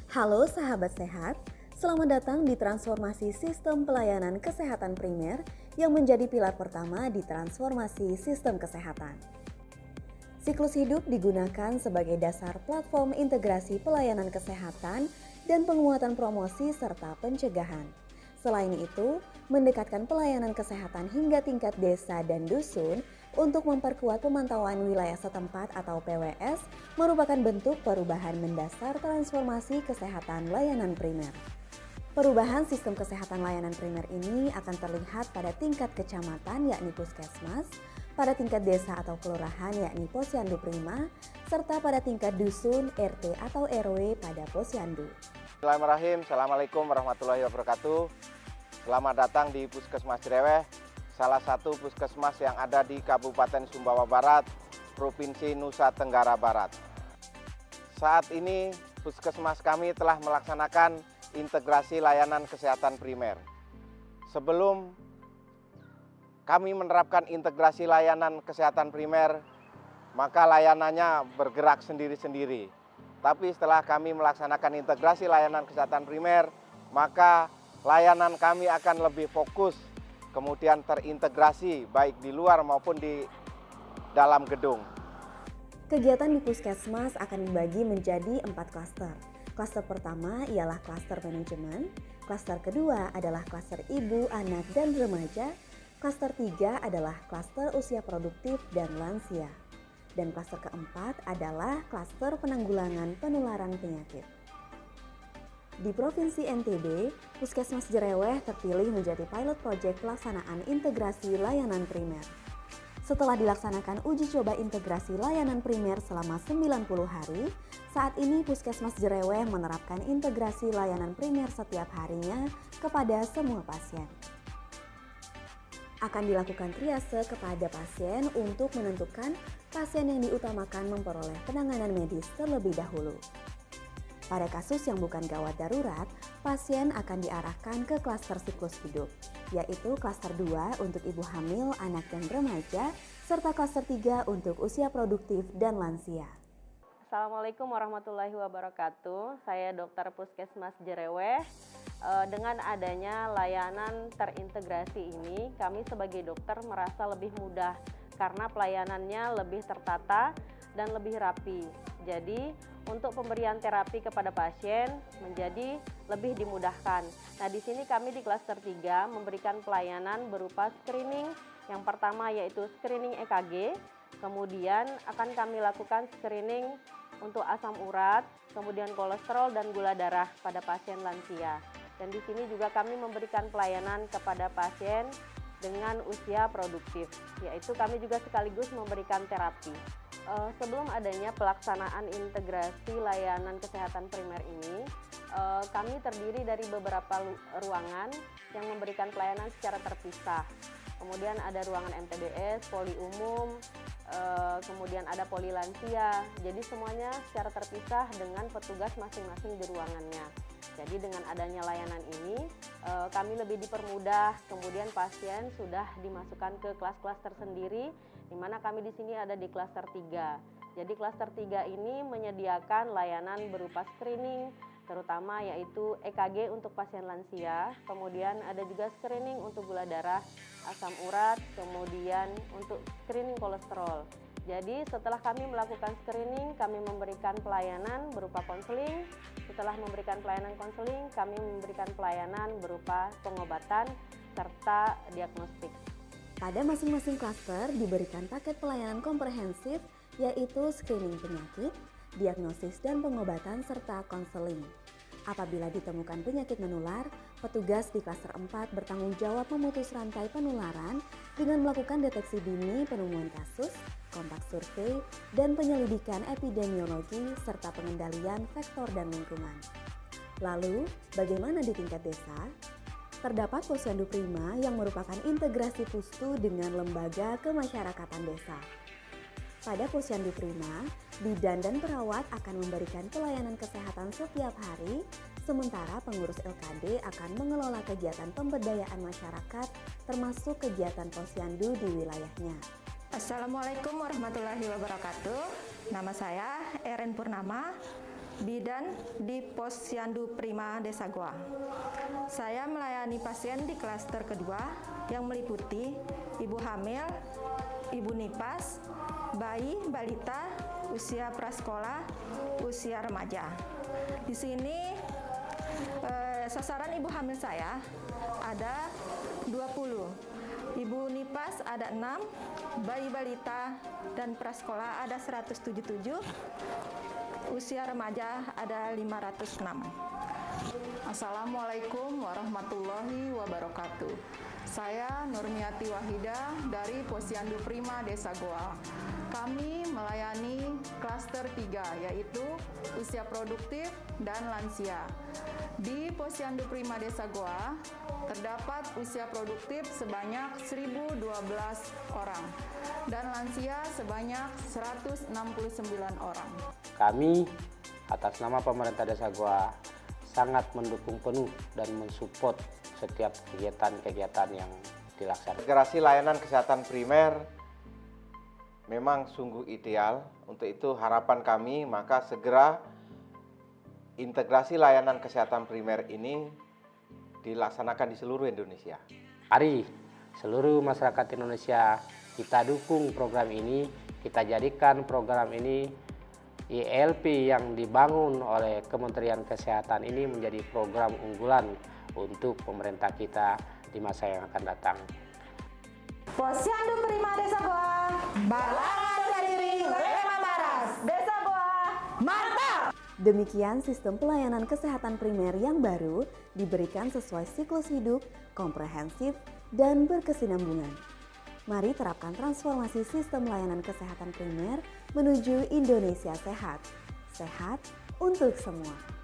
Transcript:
Halo sahabat sehat, selamat datang di transformasi sistem pelayanan kesehatan primer yang menjadi pilar pertama di transformasi sistem kesehatan. Siklus hidup digunakan sebagai dasar platform integrasi pelayanan kesehatan dan penguatan promosi serta pencegahan. Selain itu, mendekatkan pelayanan kesehatan hingga tingkat desa dan dusun untuk memperkuat pemantauan wilayah setempat atau PWS merupakan bentuk perubahan mendasar transformasi kesehatan layanan primer. Perubahan sistem kesehatan layanan primer ini akan terlihat pada tingkat kecamatan yakni puskesmas, pada tingkat desa atau kelurahan yakni posyandu prima, serta pada tingkat dusun, RT atau RW pada posyandu. Bismillahirrahmanirrahim. Assalamualaikum warahmatullahi wabarakatuh. Selamat datang di Puskesmas Jereweh, salah satu puskesmas yang ada di Kabupaten Sumbawa Barat, Provinsi Nusa Tenggara Barat. Saat ini puskesmas kami telah melaksanakan integrasi layanan kesehatan primer. Sebelum kami menerapkan integrasi layanan kesehatan primer, maka layanannya bergerak sendiri-sendiri. Tapi setelah kami melaksanakan integrasi layanan kesehatan primer, maka layanan kami akan lebih fokus, kemudian terintegrasi baik di luar maupun di dalam gedung. Kegiatan di puskesmas akan dibagi menjadi 4 klaster. Klaster pertama ialah klaster manajemen, klaster kedua adalah klaster ibu, anak, dan remaja, klaster 3 adalah klaster usia produktif dan lansia. Dan klaster keempat adalah klaster penanggulangan penularan penyakit. Di Provinsi NTB, Puskesmas Jereweh terpilih menjadi pilot project pelaksanaan integrasi layanan primer. Setelah dilaksanakan uji coba integrasi layanan primer selama 90 hari, saat ini Puskesmas Jereweh menerapkan integrasi layanan primer setiap harinya kepada semua pasien. Akan dilakukan triase kepada pasien untuk menentukan pasien yang diutamakan memperoleh penanganan medis terlebih dahulu. Pada kasus yang bukan gawat darurat, pasien akan diarahkan ke klaster siklus hidup, yaitu klaster 2 untuk ibu hamil, anak dan remaja, serta klaster 3 untuk usia produktif dan lansia. Assalamualaikum warahmatullahi wabarakatuh. Saya Dokter Puskesmas Jereweh. Dengan adanya layanan terintegrasi ini, kami sebagai dokter merasa lebih mudah karena pelayanannya lebih tertata dan lebih rapi. Jadi, untuk pemberian terapi kepada pasien menjadi lebih dimudahkan. Nah, di sini kami di klaster 3 memberikan pelayanan berupa screening. Yang pertama yaitu screening EKG, kemudian akan kami lakukan screening untuk asam urat, kemudian kolesterol dan gula darah pada pasien lansia. Dan di sini juga kami memberikan pelayanan kepada pasien dengan usia produktif, yaitu kami juga sekaligus memberikan terapi. Sebelum adanya pelaksanaan integrasi layanan kesehatan primer ini, kami terdiri dari beberapa ruangan yang memberikan pelayanan secara terpisah. Kemudian ada ruangan MTBS, poli umum, kemudian ada poli lansia. Jadi semuanya secara terpisah dengan petugas masing-masing di ruangannya. Jadi dengan adanya layanan ini, kami lebih dipermudah. Kemudian pasien sudah dimasukkan ke kelas-kelas tersendiri, di mana kami di sini ada di klaster 3. Jadi klaster 3 ini menyediakan layanan berupa screening, terutama yaitu EKG untuk pasien lansia, kemudian ada juga screening untuk gula darah, asam urat, kemudian untuk screening kolesterol. Jadi setelah kami melakukan screening, kami memberikan pelayanan berupa konseling. Setelah memberikan pelayanan konseling, kami memberikan pelayanan berupa pengobatan serta diagnostik. Pada masing-masing klaster diberikan paket pelayanan komprehensif yaitu screening penyakit, diagnosis dan pengobatan serta konseling. Apabila ditemukan penyakit menular, petugas di klaster 4 bertanggung jawab memutus rantai penularan dengan melakukan deteksi dini penemuan kasus, kontak survei, dan penyelidikan epidemiologi serta pengendalian faktor dan lingkungan. Lalu, bagaimana di tingkat desa? Terdapat posyandu prima yang merupakan integrasi pustu dengan lembaga kemasyarakatan desa. Pada posyandu prima, bidan dan perawat akan memberikan pelayanan kesehatan setiap hari, sementara pengurus LKD akan mengelola kegiatan pemberdayaan masyarakat termasuk kegiatan posyandu di wilayahnya. Assalamualaikum warahmatullahi wabarakatuh. Nama saya Erin Purnama. bidan di Posyandu Prima Desa Goa. Saya melayani pasien di klaster kedua yang meliputi ibu hamil, ibu nipas, bayi, balita, usia prasekolah, usia remaja. Di sini sasaran ibu hamil saya ada 20, ibu nipas ada 6, bayi balita dan prasekolah ada 177, usia remaja ada 506. Assalamualaikum warahmatullahi wabarakatuh. Saya Nurmiati Wahida dari Posyandu Prima Desa Goa. Kami melayani klaster 3 yaitu usia produktif dan lansia. Di Posyandu Prima Desa Goa terdapat usia produktif sebanyak 1.012 orang dan lansia sebanyak 169 orang. Kami atas nama pemerintah Desa Goa sangat mendukung penuh dan mensupport setiap kegiatan-kegiatan yang dilaksanakan. Integrasi layanan kesehatan primer memang sungguh ideal. Untuk itu harapan kami maka segera integrasi layanan kesehatan primer ini dilaksanakan di seluruh Indonesia. Mari seluruh masyarakat Indonesia kita dukung program ini, kita jadikan program ini ILP yang dibangun oleh Kementerian Kesehatan ini menjadi program unggulan untuk pemerintah kita di masa yang akan datang. Posyandu Prima Desa Goa, Balangan Kadiri, Rema Maras, Desa Goa, mantap! Demikian sistem pelayanan kesehatan primer yang baru diberikan sesuai siklus hidup, komprehensif, dan berkesinambungan. Mari terapkan transformasi sistem layanan kesehatan primer menuju Indonesia sehat. Sehat untuk semua.